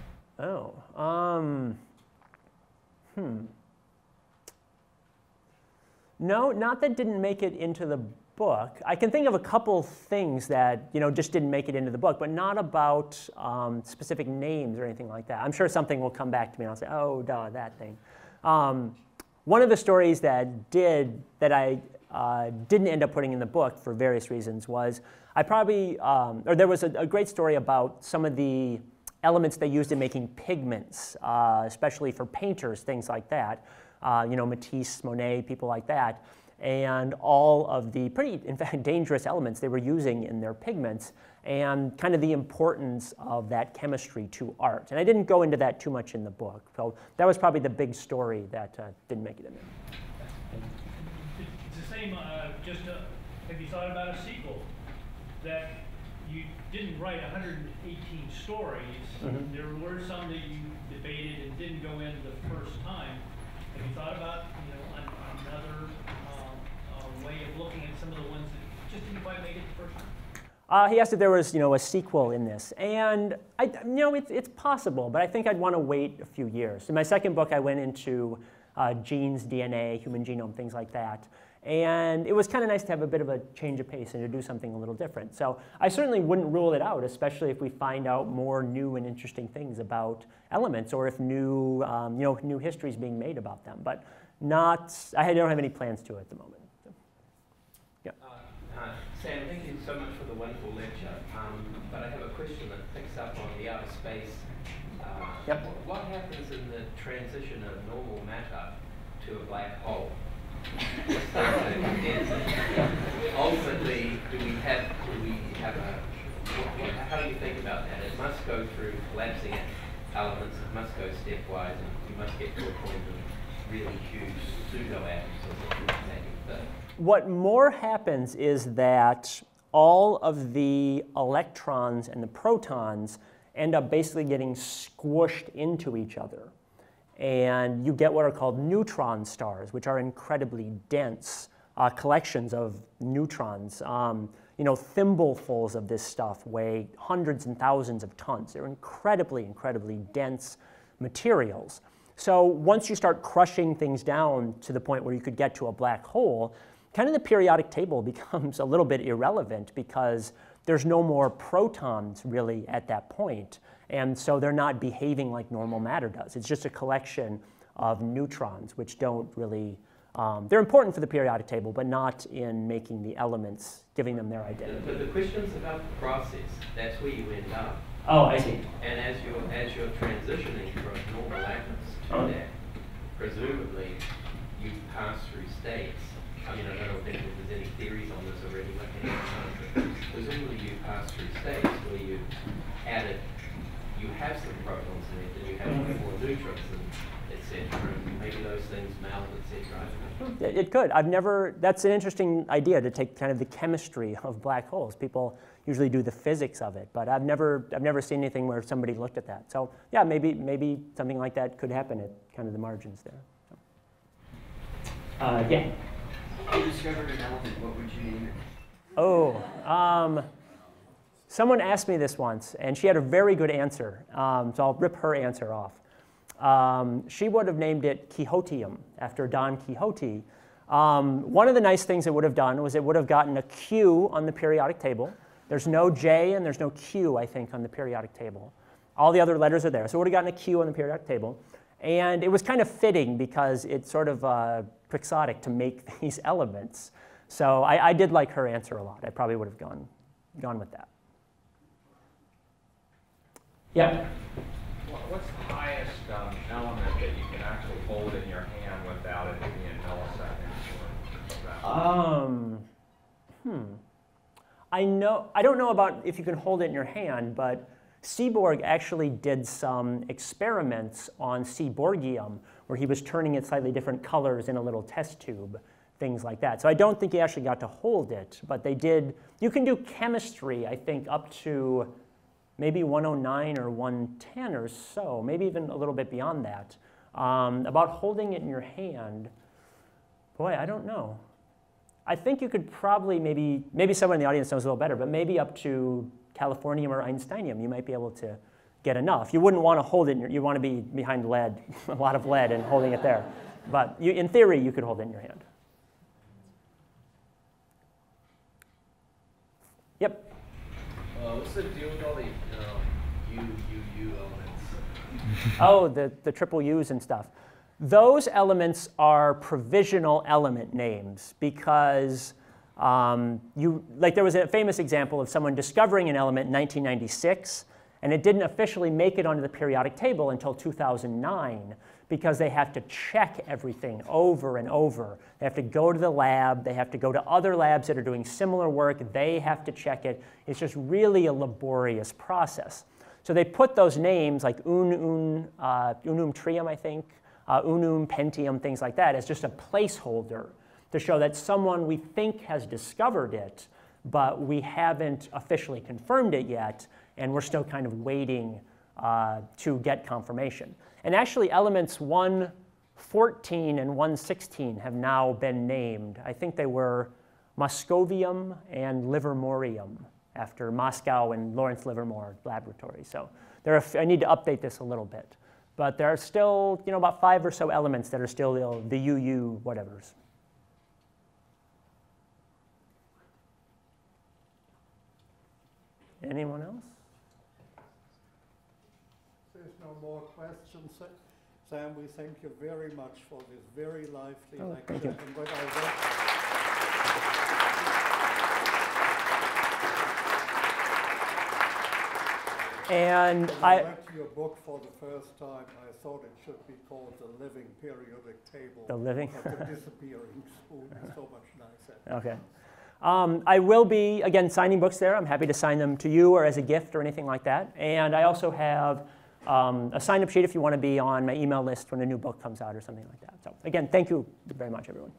No, not that didn't make it into the book. I can think of a couple things that just didn't make it into the book, but not about specific names or anything like that. I'm sure something will come back to me and I'll say, oh, duh, that thing. One of the stories that I didn't end up putting in the book for various reasons was there was a great story about some of the elements they used in making pigments, especially for painters, things like that. Matisse, Monet, people like that. And all of the pretty, in fact, dangerous elements they were using in their pigments, and kind of the importance of that chemistry to art. And I didn't go into that too much in the book. So that was probably the big story that didn't make it in there. It's the same, have you thought about a sequel? That you didn't write 118 stories. Mm-hmm. There were some that you debated and didn't go in the first time. Have you thought about another way of looking at some of the ones that just didn't quite make it the first time? He asked if there was a sequel in this, and it's possible, but I think I'd want to wait a few years. In my second book, I went into genes, DNA, human genome, things like that, and it was kind of nice to have a bit of a change of pace and to do something a little different. So I certainly wouldn't rule it out, especially if we find out more new and interesting things about elements, or if new history is being made about them. But I don't have any plans to at the moment. So, yeah. Sam, thank you so much for the wonderful lecture. But I have a question that picks up on the outer space. Yep. What happens in the transition of normal matter to a black hole? Ultimately, how do you think about that? It must go through collapsing elements, it must go stepwise, and you must get to a point of really huge pseudo-atoms or something like that. What more happens is that all of the electrons and the protons end up basically getting squished into each other. And you get what are called neutron stars, which are incredibly dense collections of neutrons. Thimblefuls of this stuff weigh hundreds and thousands of tons. They're incredibly, incredibly dense materials. So once you start crushing things down to the point where you could get to a black hole, kind of the periodic table becomes a little bit irrelevant, because there's no more protons really at that point. And so they're not behaving like normal matter does. It's just a collection of neutrons, which don't really, they're important for the periodic table, but not in making the elements, giving them their identity. But the question's about the process. That's where you end up. Oh, I see. And as you're transitioning from normal atoms to that, presumably you pass through states. I mean, I don't think there's any theories on this already, but presumably you pass through states where you have some protons in it, and you have more neutrons, and etc. And maybe those things melt, etc. It could. That's an interesting idea, to take kind of the chemistry of black holes. People usually do the physics of it, but I've never seen anything where somebody looked at that. So yeah, maybe something like that could happen at kind of the margins there. Yeah. If you discovered an element, what would you name it? Oh, someone asked me this once, and she had a very good answer, so I'll rip her answer off. She would have named it Quixotium, after Don Quixote. One of the nice things it would have done was it would have gotten a Q on the periodic table. There's no J and there's no Q, I think, on the periodic table. All the other letters are there, so it would have gotten a Q on the periodic table. And it was kind of fitting, because it's sort of quixotic to make these elements. So I did like her answer a lot. I probably would have gone with that. Yeah? What's the highest element that you can actually hold in your hand without it being milliseconds? I don't know about if you can hold it in your hand, but Seaborg actually did some experiments on Seaborgium, where he was turning it slightly different colors in a little test tube things like that. So I don't think you actually got to hold it, but they did. You can do chemistry, I think, up to maybe 109 or 110 or so, maybe even a little bit beyond that. About holding it in your hand, boy, I don't know. I think you could probably maybe someone in the audience knows a little better, but maybe up to Californium or Einsteinium, you might be able to get enough. You wouldn't want to hold it, you want to be behind lead, a lot of lead, and holding it there. But in theory, you could hold it in your hand. Yep? What's the deal with all the UUU elements? Oh, the triple U's and stuff. Those elements are provisional element names because there was a famous example of someone discovering an element in 1996, and it didn't officially make it onto the periodic table until 2009 because they have to check everything over and over. They have to go to the lab. They have to go to other labs that are doing similar work. They have to check it. It's just really a laborious process. So they put those names like unum trium, I think, unum pentium, things like that, as just a placeholder to show that someone we think has discovered it, but we haven't officially confirmed it yet, and we're still kind of waiting to get confirmation. And actually, elements 114 and 116 have now been named. I think they were Moscovium and Livermorium after Moscow and Lawrence Livermore Laboratory. So I need to update this a little bit. But there are still about 5 or so elements that are still the UU whatevers. Anyone else? There's no more questions. Sam, we thank you very much for this very lively lecture. Thank you. And what I And when I read your book for the first time, I thought it should be called The Living Periodic Table. The Living? But the Disappearing Spoon is so much nicer. Okay. I will be, again, signing books there. I'm happy to sign them to you or as a gift or anything like that. And I also have a sign-up sheet if you want to be on my email list when a new book comes out or something like that. So again, thank you very much, everyone.